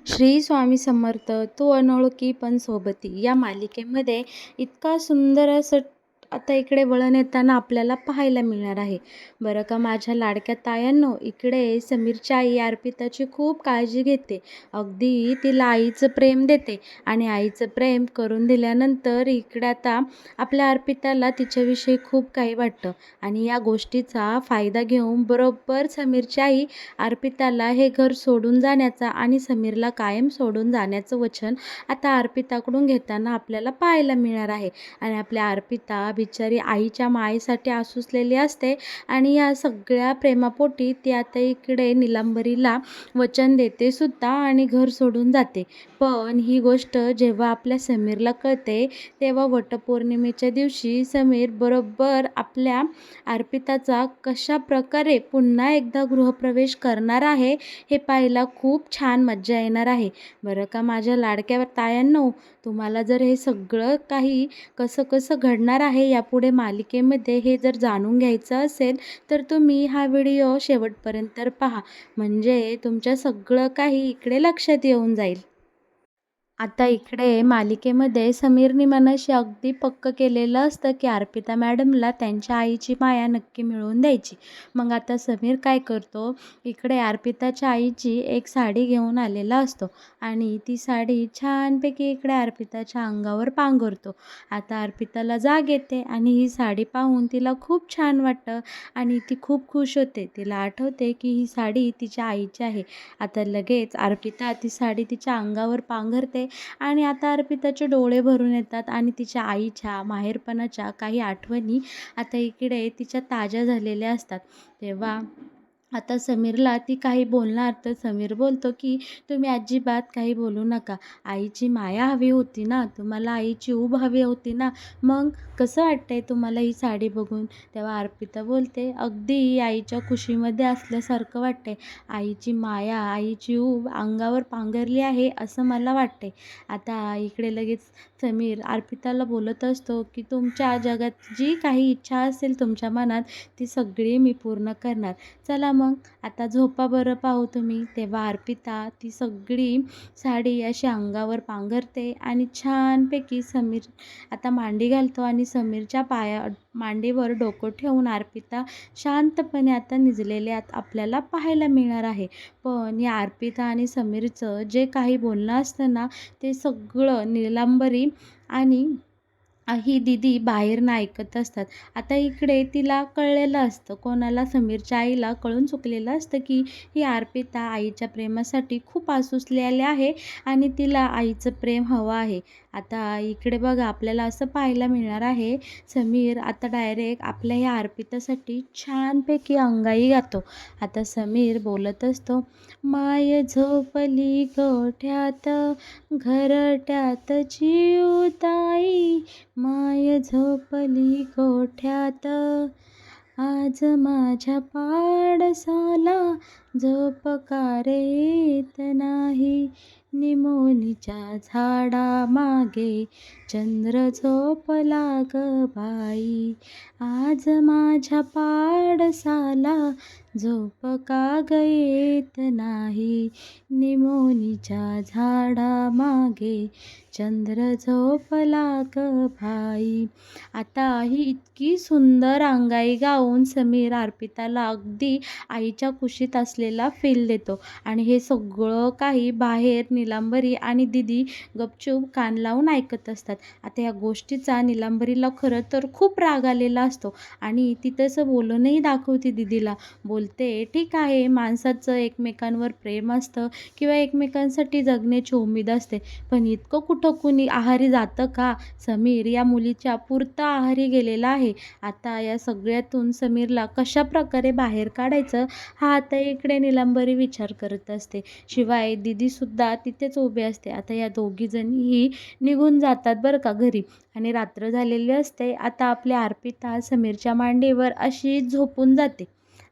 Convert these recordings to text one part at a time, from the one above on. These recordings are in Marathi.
श्री स्वामी समर्थ तू अनोळखी पण सोबती या मालिकेमध्ये इतका सुंदर असं आता इकडे वळण येताना आपल्याला पाहायला मिळणार आहे. बरं का माझ्या लाडक्या तायांनो, इकडे समीरची आई अर्पिताची खूप काळजी घेते. अगदी तिला आईचं प्रेम देते आणि आईचं प्रेम करून दिल्यानंतर इकडे आता आपल्या अर्पिताला तिच्याविषयी खूप काही वाटतं आणि या गोष्टीचा फायदा घेऊन बरोबर समीरची आई अर्पिताला हे घर सोडून जाण्याचा आणि समीरला कायम सोडून जाण्याचं वचन आता अर्पिताकडून घेताना आपल्याला पाहायला मिळणार आहे. आणि आपल्या अर्पिता बिचारी आईच्या मायेसाठी आसुसलेली असते आणि या सगळ्या प्रेमापोटी ती आता इकडे निलांबरीला वचन देते सुद्धा आणि घर सोडून जाते. पण ही गोष्ट जेव्हा आपल्या समीरला कळते तेव्हा वटपौर्णिमेच्या दिवशी समीर बरोबर आपल्या अर्पिताचा कशा प्रकारे पुन्हा एकदा गृहप्रवेश करणार आहे हे पाहायला खूप छान मज्जा येणार आहे. बरं का माझ्या लाडक्या तायांनो, तुम्हाला जर हे सगळं काही कसं कसं घडणार आहे यापुढे मालिकेमध्ये हे जर जाणून घ्यायचं असेल तर तुम्ही हा व्हिडिओ शेवटपर्यंत पहा, म्हणजे तुमच्या सगळं काही इकडे लक्षात येऊन जाईल. आता इकडे मालिकेमध्ये समीरनी मनाशी अगदी पक्क केलेलं असतं की अर्पिता मॅडमला त्यांच्या आईची माया नक्की मिळवून द्यायची. मग आता समीर काय करतो, इकडे अर्पिताच्या आईची एक साडी घेऊन आलेला असतो आणि ती साडी छानपैकी इकडे अर्पिताच्या अंगावर पांघरतो. आता अर्पिताला जाग येते आणि ही साडी पाहून तिला खूप छान वाटतं आणि ती खूप खुश होते. तिला आठवते की ही साडी तिच्या आईची आहे. आता लगेच अर्पिता ती साडी तिच्या अंगावर पांघरते आणि आता अर्पिताचे डोळे भरून येतात आणि तिच्या आईच्या माहेरपणाच्या काही आठवणी आता इकडे तिच्या ताज्या झालेल्या असतात. तेव्हा आता समीरला ती काही बोलणार तर समीर बोलतो की तुम्ही अजिबात काही बोलू नका. आईची माया हवी होती ना, तुम्हाला आईची ऊब हवी होती ना, मग कसं वाटतंय तुम्हाला ही साडी बघून? तेव्हा अर्पिता बोलते, अगदी आईच्या कुशीमध्ये असल्यासारखं वाटते. आईची माया, आईची ऊब अंगावर पांघरली आहे असं मला वाटते. आता इकडे लगेच समीर अर्पिताला बोलत असतो की तुमच्या जगात जी काही इच्छा असेल तुमच्या मनात ती सगळी मी पूर्ण करणार. चला मग आता झोपा बरं पाहू तुम्ही. तेव्हा अर्पिता ती सगळी साडी अशी अंगावर पांघरते आणि छानपैकी समीर आता मांडी घालतो आणि समीरच्या मांडीवर डोकं ठेवून अर्पिता शांतपणे आता निजलेल्या आपल्याला पाहायला मिळणार आहे. पण या अर्पिता आणि समीरचं जे काही बोलणं असतं ना, ते सगळं निलांबरी आणि ही दीदी बाहेरनं ऐकत असतात. आता इकडे तिला कळलेलं असतं, कोणाला समीरच्या आईला कळून चुकलेलं असतं की ही अर्पिता आईच्या प्रेमासाठी खूप आसुसलेली आहे आणि तिला आईचं प्रेम हवं आहे. आता इकडे बघा आपल्याला असं पाहायला मिळणार आहे, समीर आता डायरेक्ट आपल्या ह्या अर्पितासाठी छानपैकी अंगाई गातो. आता समीर बोलत असतो, माय झोपली गोठ्यात घरट्यात चिऊताई, माय झोपली गोठ्यात आज माझ्या पाडसाला झोप का रे येत नाही, निमोनीच्या झाडा मागे चंद्र झोपला ग बाई, आज माझ्या पाडसाला झोप का ग येत नाही, निमोनीच्या झाडा मागे चंद्र झोपला ग बाई. आता ही इतकी सुंदर अंगाई गाऊन समीर अर्पिताला अगदी आईच्या कुशीत असलेला फील देतो आणि हे सगळं काही बाहेर निलांबरी आणि दीदी गपचूप कान लावून ऐकत असतात. आता या गोष्टीचा निलांबरीला खरं तर खूप राग आलेला असतो आणि ती तसं बोलूनही दाखवते दीदीला. बोलते, ठीक आहे, माणसाचं एकमेकांवर प्रेम असतं किंवा एकमेकांसाठी जगण्याची उमेद असते, पण इतकं कुठं कुणी आहारी जातं का? समीर या मुलीच्या पुरता आहारी गेलेला आहे. आता या सगळ्यातून समीरला कशा प्रकारे बाहेर काढायचं हा आता इकडे निलांबरी विचार करत असते. शिवाय दीदीसुद्धा तिथेच उभी असते. आता या दोघीजणीही निघून जातात बरं का घरी आणि रात्र झालेली असते. आता आपल्या अर्पिता समीरच्या मांडीवर अशी झोपून जाते.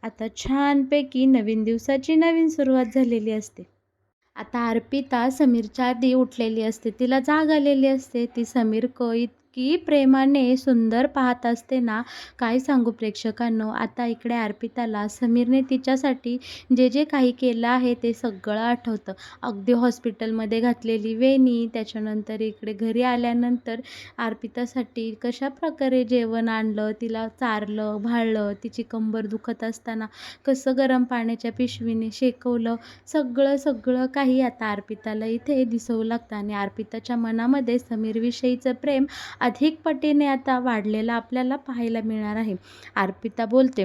आता छानपैकी नवीन दिवसाची नवीन सुरुवात झालेली असते. आता अर्पिता समीरच्या आधी उठलेली असते, तिला जाग आलेली असते. ती समीर इतकी प्रेमाने सुंदर पाहत असते ना, काय सांगू प्रेक्षकांनो. आता इकडे अर्पिताला समीरने तिच्यासाठी जे जे काही केलं आहे ते सगळं आठवतं. अगदी हॉस्पिटलमध्ये घातलेली वेणी, त्याच्यानंतर इकडे घरी आल्यानंतर अर्पितासाठी कशाप्रकारे जेवण आणलं, तिला चारलं, भाळलं, तिची कंबर दुखत असताना कसं गरम पाण्याच्या पिशवीने शेकवलं, सगळं सगळं काही आता अर्पिताला इथे दिसू लागतं आणि अर्पिताच्या मनामध्ये समीरविषयीचं प्रेम अधिक पटीने आता वाढलेलं आपल्याला पाहायला मिळणार आहे. अर्पिता बोलते,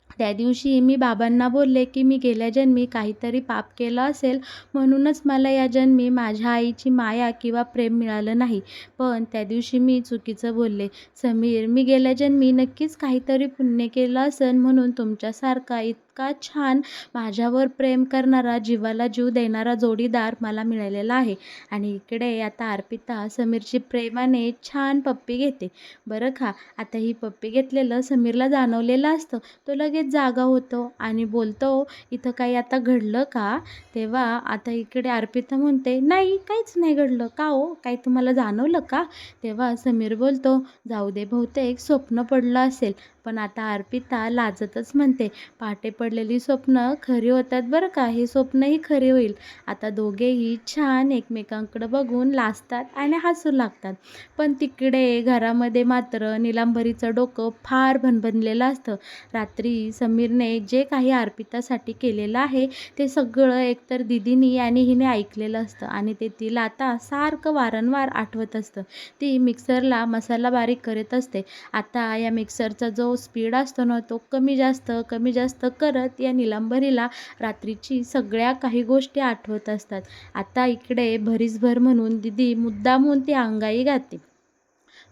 त्या दिवशी मी बाबांना बोलले की मी गेल्या जन्मी काहीतरी पाप केलं असेल म्हणूनच मला या जन्मी माझ्या आईची माया किंवा प्रेम मिळालं नाही. पण त्या दिवशी मी चुकीचं बोलले. समीर, मी गेल्या जन्मी नक्कीच काहीतरी पुण्य केलं असेल म्हणून तुमच्यासारखा इतका छान माझ्यावर प्रेम करणारा, जीवाला जीव देणारा जोडीदार मला मिळालेला आहे. आणि इकडे आता अर्पिता समीरची प्रेमाने छान पप्पी घेते. बरं का, आता ही पप्पी घेतलेलं समीरला जाणवलेलं असतं. तो लगेच जागा होतो आणि बोलतो, इथं काही आता घडलं का? तेव्हा आता इकडे अर्पिता म्हणते, नाही काहीच नाही घडलं. का हो, काही तुम्हाला जाणवलं का? तेव्हा समीर बोलतो, जाऊ दे, बहुतेक स्वप्न पडलं असेल. पण आता अर्पिता लाजतच म्हणते, पहाटे पडलेली स्वप्न खरी होतात बरं का, हे स्वप्नही खरे होईल. आता दोघेही छान एकमेकांकडे बघून लाजतात आणि हसू लागतात. पण तिकडे घरामध्ये मात्र नीलांबरीचं डोकं फार भणभणलेलं असतं. रात्री समीरने जे काही अर्पितासाठी केलेलं आहे ते सगळं एकतर दीदीनी आणि हिने ऐकलेलं असतं आणि ते तिला आता सारखं वारंवार आठवत असतं. ती मिक्सरला मसाला बारीक करत असते. आता या मिक्सरचा जो स्पीड असतो ना, तो कमी जास्त करत या नीलांबरीला रात्रीची सगळ्या काही गोष्टी आठवत असतात. आता इकडे भरीसभर म्हणून दीदी मुद्दामून ती अंगाई गाते,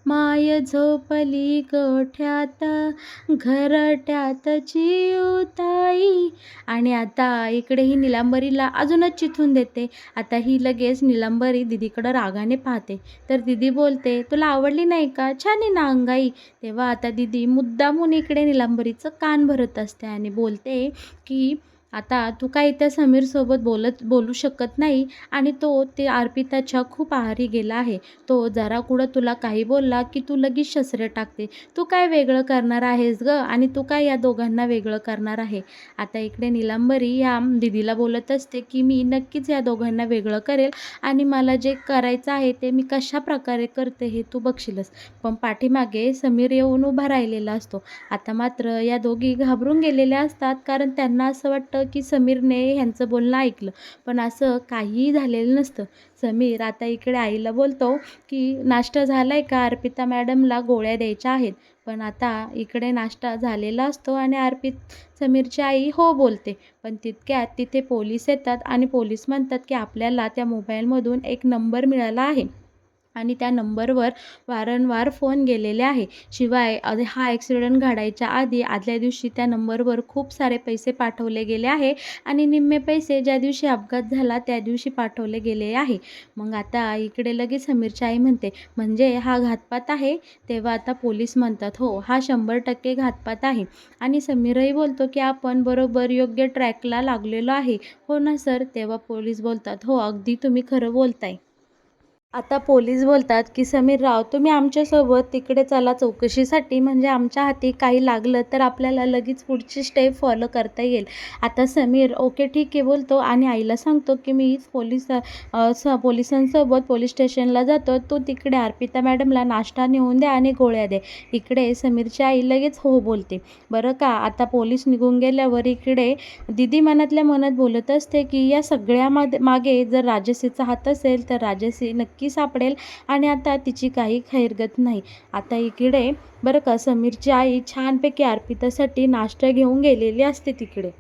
माय झोपली गोठ्यात घरट्यात चिऊताई. आणि आता इकडे ही नीलांबरीला अजूनच चिथून देते. आता ही लगेच नीलांबरी दिदीकडं रागाने पाहते. तर दिदी बोलते, तुला आवडली नाही का? छान आहे ना अंगाई. तेव्हा आता दिदी मुद्दामून इकडे नीलांबरीचं कान भरत असते आणि बोलते की आता तू काही त्या समीरसोबत बोलू शकत नाही आणि तो ते अर्पिताच्या खूप आहारी गेला आहे. तो जरा कुठं तुला काही बोलला की तू लगेच शस्त्रे टाकते. तू काय वेगळं करणार आहेस गं, आणि तू काय या दोघांना वेगळं करणार आहे? आता इकडे नीलांबरी या दिदीला बोलत असते की मी नक्कीच या दोघांना वेगळं करेल आणि मला जे करायचं आहे ते मी कशा प्रकारे करते हे तू बघशीलच. पण पाठीमागे समीर येऊन उभा राहिलेला असतो. आता मात्र या दोघी घाबरून गेलेल्या असतात, कारण त्यांना असं वाटतं की समीरने ह्यांचं बोलणं ऐकलं. पण असं काहीही झालेलं नसतं. समीर आता इकडे आईला बोलतो की नाश्ता झाला आहे का? अर्पिता मॅडमला गोळ्या द्यायच्या आहेत. पण आता इकडे नाश्ता झालेला असतो आणि समीरची आई हो बोलते. पण तितक्यात तिथे पोलीस येतात आणि पोलीस म्हणतात की आपल्याला त्या मोबाईलमधून एक नंबर मिळाला आहे आणि त्या नंबरवर वारंवार फोन गेलेले आहे. शिवाय हा ॲक्सिडेंट घडायच्या आधी आदल्या दिवशी त्या नंबरवर खूप सारे पैसे पाठवले गेले आहे आणि निम्मे पैसे ज्या दिवशी अपघात झाला त्या दिवशी पाठवले गेले आहे. मग आता इकडे लगेच समीरची आई म्हणते, म्हणजे हा घातपात आहे? तेव्हा आता पोलीस म्हणतात, हो, हा 100% घातपात आहे. आणि समीरही बोलतो की आपण बरोबर योग्य ट्रॅकला लागलेलो आहे. हो ना सर? तेव्हा पोलीस बोलतात, हो, अगदी तुम्ही खरं बोलताय. आता पोलीस बोलतात की समीरराव, तुम्ही आमच्यासोबत तिकडे चला चौकशीसाठी, म्हणजे आमच्या हाती काही लागलं तर आपल्याला लगेच पुढची स्टेप फॉलो करता येईल. आता समीर ओके ठीक आहे बोलतो आणि आईला सांगतो की मी पोलिसांसोबत पोलीस स्टेशनला जातो. तू तिकडे अर्पिता मॅडमला नाश्ता नेऊन द्या आणि गोळ्या दे. इकडे समीरची आई लगेच हो बोलते. बरं का, आता पोलीस निघून गेल्यावर इकडे दिदी मनातल्या मनात बोलत असते की या सगळ्या मागे जर राजसीचा हात असेल तर राजसी नक्की सापडेल आणि आता तिची काही खैरगत नाही. आता इकडे बरं का, समीरची आई छानपैकी अर्पितासाठी नाश्ता घेऊन गेलेली असते. तिकडे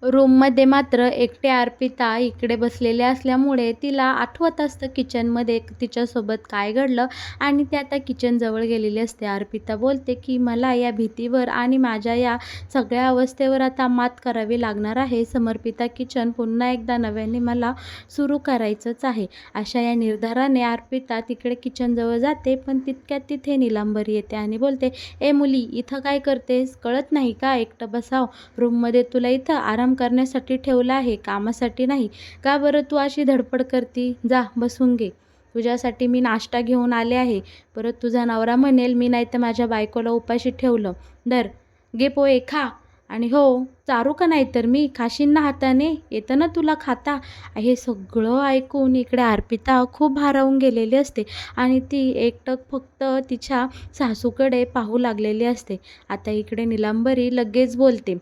रूममध्ये मात्र एकटे अर्पिता इकडे बसलेले असल्यामुळे तिला आठवत असतं किचनमध्ये तिच्यासोबत काय घडलं आणि ती आता किचनजवळ गेलेली असते. अर्पिता बोलते की मला या भीतीवर आणि माझ्या या सगळ्या अवस्थेवर आता मात करावी लागणार आहे. समर्पिता किचन पुन्हा एकदा नव्याने मला सुरू करायचंच आहे. अशा या निर्धाराने अर्पिता तिकडे किचनजवळ जाते. पण तितक्यात तिथे नीलांबरी येते आणि बोलते, ए मुली, इथं काय करतेस? कळत नाही का? एकटं बसाव. रूममध्ये तुला इथं आराम करण्यासाठी ठेवलं आहे, कामासाठी नाही. का बरं तू अशी धडपड करती? जा बसून घे. तुझ्यासाठी मी नाश्ता घेऊन आले आहे. परत तुझा नवरा म्हणेल मी नाही तर माझ्या बायकोला उपाशी ठेवलं. धर, घे पोहे खा. आणि हो, चारू का नाही तर मी? खाशीन ना हाताने? येतं ना तुला खाता? हे सगळं ऐकून इकडे अर्पिता खूप भारावून गेलेली असते आणि ती एकटक फक्त तिच्या सासूकडे पाहू लागलेली असते. आता इकडे नीलांबरी लगेच बोलते,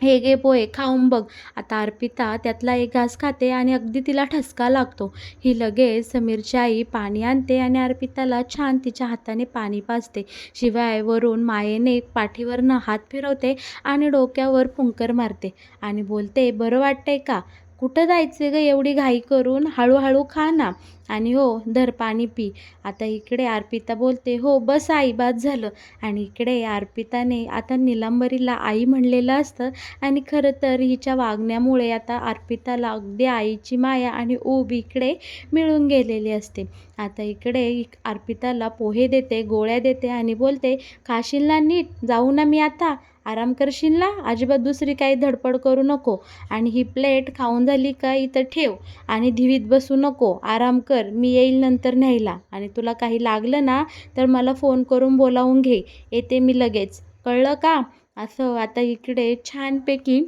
हे घे पोहे खाऊन बघ. आता अर्पिता त्यातला एक घास खाते आणि अगदी तिला ठसका लागतो. ही लगेच समीरची आई पाणी आणते आणि अर्पिताला छान तिच्या हाताने पाणी पाजते. शिवाय वरून मायेने पाठीवरनं हात फिरवते आणि डोक्यावर फुंकर मारते आणि बोलते, बरं वाटतंय का? कुठं जायचं गं एवढी घाई करून? हळूहळू खा ना. आणि हो, धर पाणी पी. आता इकडे अर्पिता बोलते, हो बस आई, बास झालं. आणि इकडे अर्पिताने आता नीलांबरीला आई म्हणलेलं असतं आणि खरं तर हिच्या वागण्यामुळे आता अर्पिताला अगदी आईची माया आणि ऊब इकडे मिळून गेलेली असते. आता इकडे अर्पिताला पोहे देते, गोळ्या देते आणि बोलते, खाशील ना नीट? जाऊ ना मी आता? आराम करशील ना? अजिबात दुसरी काही धडपड करू नको. आणि ही प्लेट खाऊन झाली का इथं ठेव आणि धिवीत बसू नको. आराम कर, मी येईल नंतर न्यायला. आणि तुला काही लागलं ना तर मला फोन करून बोलावून घे, येते मी लगेच, कळलं का? असं आता इकडे छानपैकी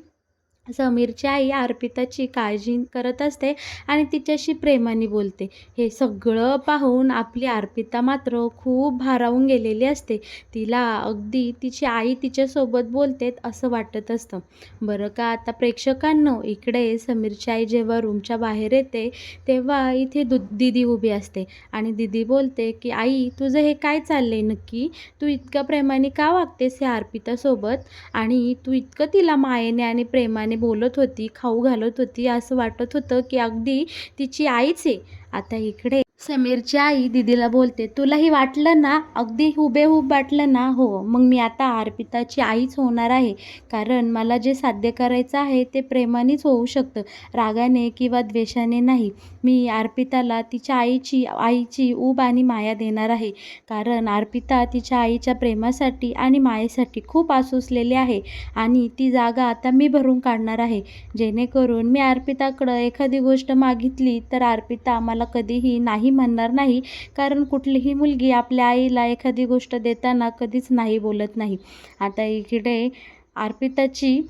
समीरची आई अर्पिताची काळजी करत असते आणि तिच्याशी प्रेमाने बोलते. हे सगळं पाहून आपली अर्पिता मात्र खूप भारावून गेलेली असते. तिला अगदी तिची आई तिच्यासोबत बोलते असं वाटत असतं. बरं का आता प्रेक्षकांनो, इकडे समीरची आई जेव्हा रूमच्या बाहेर येते तेव्हा इथे दीदी उभी असते आणि दीदी बोलते की आई, तुझं हे काय चाललंय नक्की? तू इतक्या प्रेमाने का वागतेस या अर्पितासोबत? आणि तू इतकं तिला मायेने आणि प्रेमाने बोलत होती, खाऊ घालत होती, असं वाटत होतं की अगदी तिची आईच आहे. आता इकडे समीरची आई दीदीला बोलते, तुलाही वाटलं ना? अगदी हुबेहूब वाटलं ना? हो, मग मी आता अर्पिताची आईच होणार आहे. कारण मला जे साध्य करायचं आहे ते प्रेमानेच होऊ शकतं, रागाने किंवा द्वेषाने नाही. मी अर्पिताला तिच्या आईची ऊब आणि माया देणार आहे. कारण अर्पिता तिच्या आईच्या प्रेमासाठी आणि मायेसाठी खूप आसुसलेली आहे आणि ती जागा आता मी भरून काढणार आहे. जेणेकरून मी अर्पिताकडं एखादी गोष्ट मागितली तर अर्पिता मला कधीही नाही म्हणणार नाही. कारण कुठलीही मुलगी आपल्या आईला एखादी गोष्ट देताना कधीच नाही बोलत नाही. आता इकडे अर्पिताची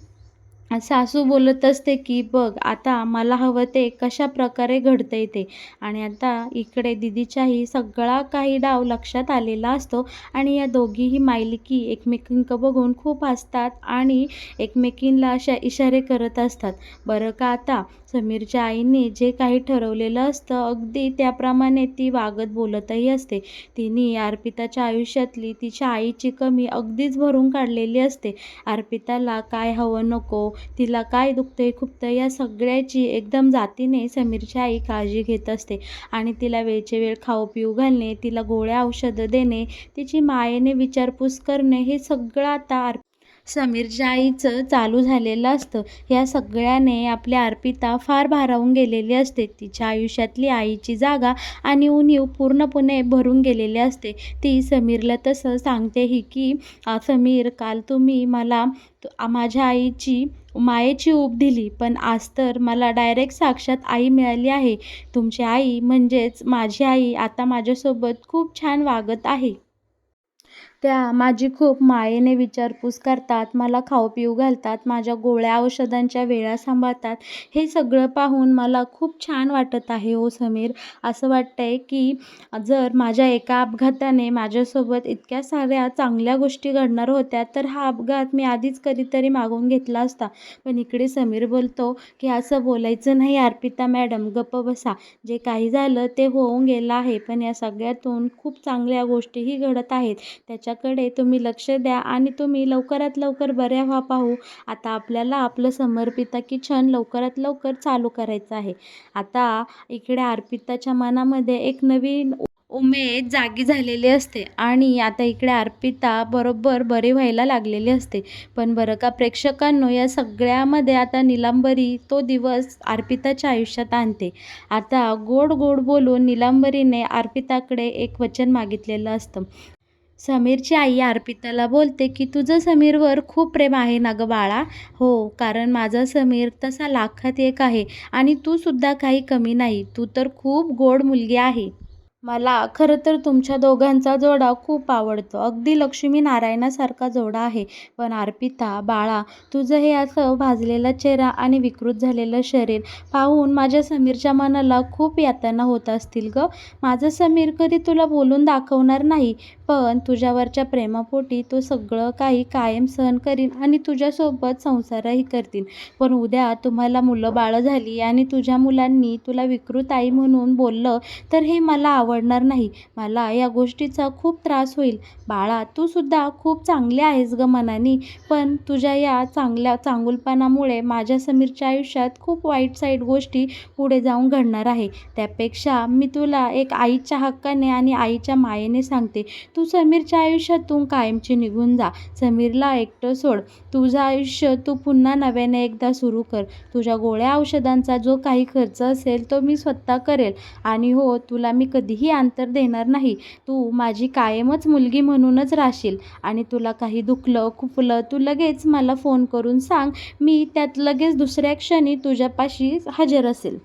सासू बोलत असते की बघ आता मला हवं ते कशा प्रकारे घडतंय ते. आणि आता इकडे दीदीच्याही सगळा काही डाव लक्षात आलेला असतो आणि या दोघीही मायलिकी एकमेकींक बघून खूप हसतात आणि एकमेकींना अशा इशारे करत असतात. बरं का आता समीरच्या आईने जे काही ठरवलेलं असतं अगदी त्याप्रमाणे ती वागत बोलतही असते. तिने अर्पिताच्या आयुष्यातली तिच्या आईची कमी अगदीच भरून काढलेली असते. अर्पिताला काय हवं नको, तिला काय दुखतंय खुपतंय या सगळ्याची एकदम जातीने समीरची आई काळजी घेत असते आणि तिला वेळचे वेळ खाऊ पिऊ घालणे, तिला गोळ्या औषधं देणे, तिची मायेने विचारपूस करणे, हे सगळं आता समीरच्या आईचं चालू झालेलं असतं. या सगळ्याने आपल्या अर्पिता फार भारावून गेलेली असते. तिच्या आयुष्यातली आईची जागा आणि उणीव पूर्णपणे भरून गेलेली असते. ती समीरला तसं सांगतेही की समीर, काल तुम्ही मला माझ्या आईची मायेची ऊब दिली, पण आज तर मला डायरेक्ट साक्षात आई मिळाली आहे. तुमची आई म्हणजेच माझी आई आता माझ्यासोबत खूप छान वागत आहे. त्या माझी खूप मायेने विचारपूस करतात, मला खाऊ पिऊ घालतात, माझ्या गोळ्या औषधांच्या वेळा सांभाळतात. हे सगळं पाहून मला खूप छान वाटत आहे हो समीर. असं वाटतंय की जर माझ्या एका अपघाताने माझ्यासोबत इतक्या साऱ्या चांगल्या गोष्टी घडणार होत्या तर हा अपघात मी आधीच कधीतरी मागून घेतला असता. पण इकडे समीर बोलतो की असं बोलायचं नाही अर्पिता मॅडम, गप्प बसा. जे काही झालं ते होऊन गेलं आहे, पण या सगळ्यातून खूप चांगल्या गोष्टीही घडत आहेत. त्याच्याकडे तुम्ही लक्ष द्या आणि तुम्ही लवकरात लवकर बऱ्या व्हा पाहू. आता आपल्याला आपलं समर्पिता किचन लवकरात लवकर चालू करायचं आहे. आता इकडे अर्पिताच्या मनामध्ये एक नवीन उमेद जागी झालेली असते आणि आता इकडे अर्पिता बरोबर बरी व्हायला लागलेली असते. पण बरं का प्रेक्षकांनो, या सगळ्यामध्ये आता नीलांबरी तो दिवस अर्पिताच्या आयुष्यात आणते. आता गोड गोड बोलून नीलांबरीने अर्पिताकडे एक वचन मागितलेलं असतं. समीरची आई अर्पिताला बोलते की तुझं समीरवर खूप प्रेम आहे ना गं बाळा? हो, कारण माझा समीर तसा लाखात एक आहे आणि तू सुद्धा काही कमी नाही. तू तर खूप गोड मुलगी आहे. मला खरं तर तुमच्या दोघांचा जोडा खूप आवडतो. अगदी लक्ष्मी-नारायणासारखा जोडा आहे. पण अर्पिता, बाळा, तुझं हे असं भाजलेला चेहरा आणि विकृत झालेलं शरीर पाहून माझ्या समीरच्या मनाला खूप यातना होत असतील गं. माझं समीर कधी तुला बोलून दाखवणार नाही, पण तुझ्यावरच्या प्रेमापोटी तो सगळं काही कायम सहन करीन आणि तुझ्यासोबत संसारही करतील. पण उद्या तुम्हाला मुलं-बाळं झाली आणि तुझ्या मुलांनी तुला विकृत आई म्हणून बोललं तर हे मला आवडणार नाही. मला या गोष्टीचा खूप त्रास होईल. बाळा, तू सुद्धा खूप चांगली आहेस गं मनानी, पण तुझ्या या चांगुलपणामुळे माझ्या समीरच्या आयुष्यात खूप वाईट गोष्टी पुढे जाऊन घडणार आहे. त्यापेक्षा मी तुला एक आईच्या हक्काने आणि आईच्या मायेने सांगते, तू समीरच्या आयुष्यातून कायमची निघून जा. समीरला एकटं सोड. तुझं आयुष्य तू पुन्हा नव्याने एकदा सुरू कर. तुझ्या गोळ्या औषधांचा जो काही खर्च असेल तो मी स्वतः करेल आणि हो, तुला मी कधीही अंतर देणार नाही. तू माझी कायमच मुलगी म्हणूनच राहशील आणि तुला काही दुखलं, खुपलं, तू लगेच मला फोन करून सांग. मी त्यात लगेच दुसऱ्या क्षणी तुझ्यापाशी हजर असेल.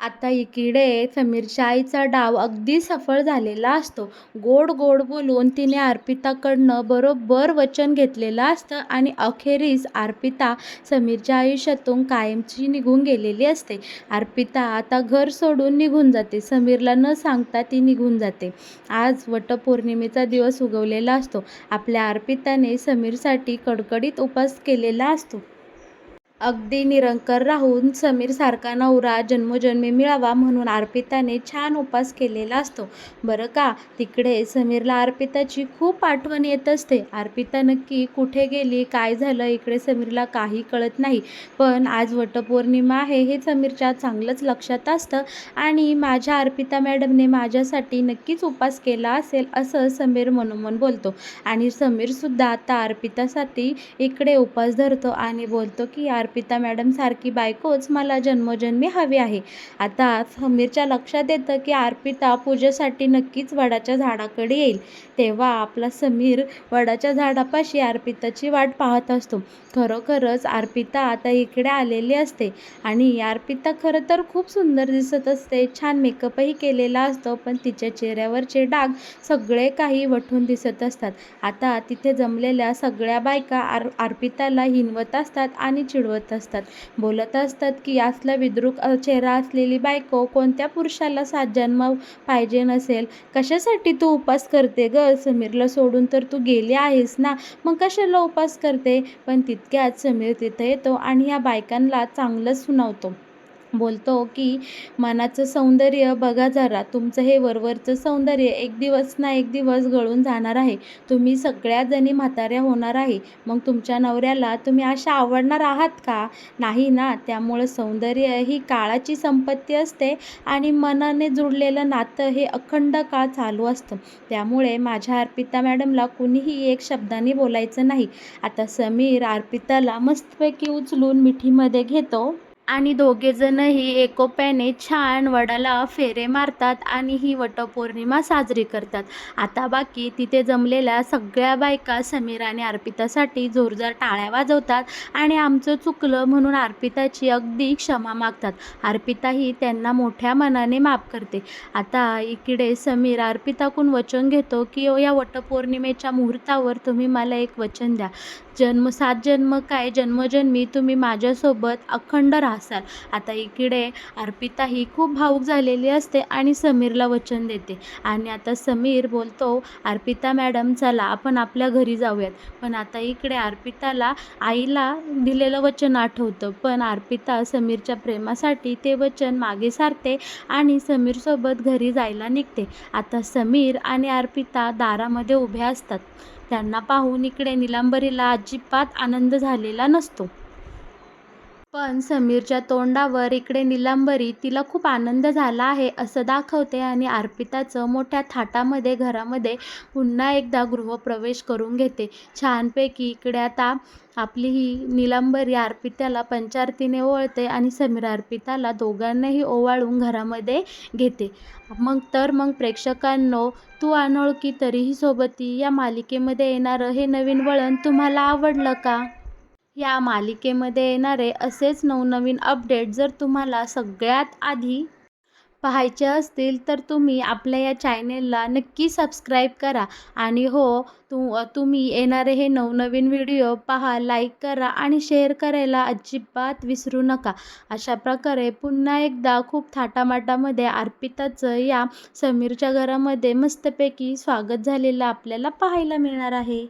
आता इकडे समीरच्या आईचा डाव अगदी सफल झालेला असतो. गोड गोड बोलून तिने अर्पिताकडनं बरोबर वचन घेतलेलं असतं आणि अखेरीस अर्पिता समीरच्या आयुष्यातून कायमची निघून गेलेली असते. अर्पिता आता घर सोडून निघून जाते. समीरला न सांगता ती निघून जाते. आज वटपौर्णिमेचा दिवस उगवलेला असतो. आपल्या अर्पिताने समीरसाठी कडकडीत उपवास केलेला असतो. अगदी निरंकार राहून समीरसारखा नवरा जन्मोजन्मी मिळावा म्हणून अर्पिताने छान उपास केलेला असतो. बरं का, तिकडे समीरला अर्पिताची खूप आठवण येत असते. अर्पिता नक्की कुठे गेली, काय झालं, इकडे समीरला काही कळत नाही. पण आज वटपौर्णिमा आहे हे समीरच्या चांगलंच लक्षात असतं आणि माझ्या अर्पिता मॅडमने माझ्यासाठी नक्कीच उपास केला असेल असं समीर मनोमन बोलतो. आणि समीरसुद्धा आता अर्पितासाठी इकडे उपास धरतो आणि बोलतो की अर्पिता मॅडमसारखी बायकोच मला जन्मोजन्मी हवी आहे. आता समीरच्या लक्षात येतं की अर्पिता पूजेसाठी नक्कीच वडाच्या झाडाकडे येईल. तेव्हा आपला समीर वडाच्या झाडापाशी अर्पिताची वाट पाहत असतो. खरोखरच अर्पिता आता इकडे आलेली असते आणि अर्पिता खरं तर खूप सुंदर दिसत असते. छान मेकअपही केलेला असतो, पण तिच्या चेहऱ्यावरचे डाग सगळे काही वठून दिसत असतात. आता तिथे जमलेल्या सगळ्या बायका अर्पिताला हिणवत असतात आणि चिडवत असतात. बोलत असतात की असला विद्रूप चेहरा असलेली बायको कोणत्या पुरुषाला 7 जन्म पाहिजे नसेल. कशासाठी तू उपास करते गं? समीरला सोडून तर तू गेली आहेस ना, मग कशाला उपास करते? पण तितक्यात समीर तिथे येतो आणि या बायकांना चांगलंच सुनावतो. बोलतो की मनाचं सौंदर्य बघा जरा, तुमचं हे वरवरचं सौंदर्य एक दिवस ना एक दिवस गळून जाणार आहे. तुम्ही सगळ्या जणी म्हाताऱ्या होणार आहे. मग तुमच्या नवऱ्याला तुम्ही अशा आवडणार आहात का? नाही ना. त्यामुळं सौंदर्य ही काळाची संपत्ती असते आणि मनाने जुळलेलं नातं हे अखंड काळ चालू असतं. त्यामुळे माझ्या अर्पिता मॅडमला कुणीही एक शब्दाने बोलायचं नाही. आता समीर अर्पिताला मस्तपैकी उचलून मिठीमध्ये घेतो आणि दोघेजणही एकोप्याने छान वडाला फेरे मारतात आणि ही वटपौर्णिमा साजरी करतात. आता बाकी तिथे जमलेल्या सगळ्या बायका समीर आणि अर्पितासाठी जोरदार टाळ्या वाजवतात आणि आमचं चुकलं म्हणून अर्पिताची अगदी क्षमा मागतात. अर्पिताही त्यांना मोठ्या मनाने माफ करते. आता इकडे समीर अर्पिताकडून वचन घेतो की या वटपौर्णिमेच्या मुहूर्तावर तुम्ही मला एक वचन द्या. 7 जन्म काय, जन्मोजन्मी तुम्ही माझ्यासोबत अखंड राहसाल. आता इकडे अर्पिता ही खूप भावूक झालेली असते आणि समीरला वचन देते. आणि आता समीर बोलतो, अर्पिता मॅडम चला आपण आपल्या घरी जाऊयात. पण आता इकडे अर्पिताला आईला दिलेलं वचन आठवतं. पण अर्पिता समीरच्या प्रेमासाठी ते वचन मागे सारते आणि समीरसोबत घरी जायला निघते. आता समीर आणि अर्पिता दारामध्ये उभे असतात. त्यांना पाहून इकडे नीलांबरीला अजिबात आनंद झालेला नसतो. पण समीरच्या तोंडावर इकडे नीलांबरी तिला खूप आनंद झाला आहे असं दाखवते आणि अर्पिताचं मोठ्या थाटामध्ये घरामध्ये पुन्हा एकदा गृहप्रवेश करून घेते. छानपैकी इकडे आता आपली ही नीलांबरी अर्पिताला पंचारतीने ओवाळते आणि समीर अर्पिताला दोघांनाही ओवाळून घरामध्ये घेते. मग प्रेक्षकांनो, तू अनोळखी तरीही सोबती या मालिकेमध्ये येणारं हे नवीन वळण तुम्हाला आवडलं का? या मालिकेमध्ये येणारे असेच नवनवीन अपडेट जर तुम्हाला सगळ्यात आधी पाहायचे असतील तर तुम्ही आपल्या या चॅनेलला नक्की सबस्क्राईब करा. आणि हो, तुम्ही येणारे हे नवनवीन व्हिडिओ पहा, लाईक करा आणि शेअर करायला अजिबात विसरू नका. अशा प्रकारे पुन्हा एकदा खूप थाटामाटामध्ये अर्पिताचं या समीरच्या घरामध्ये मस्तपैकी स्वागत झालेलं आपल्याला पाहायला मिळणार आहे.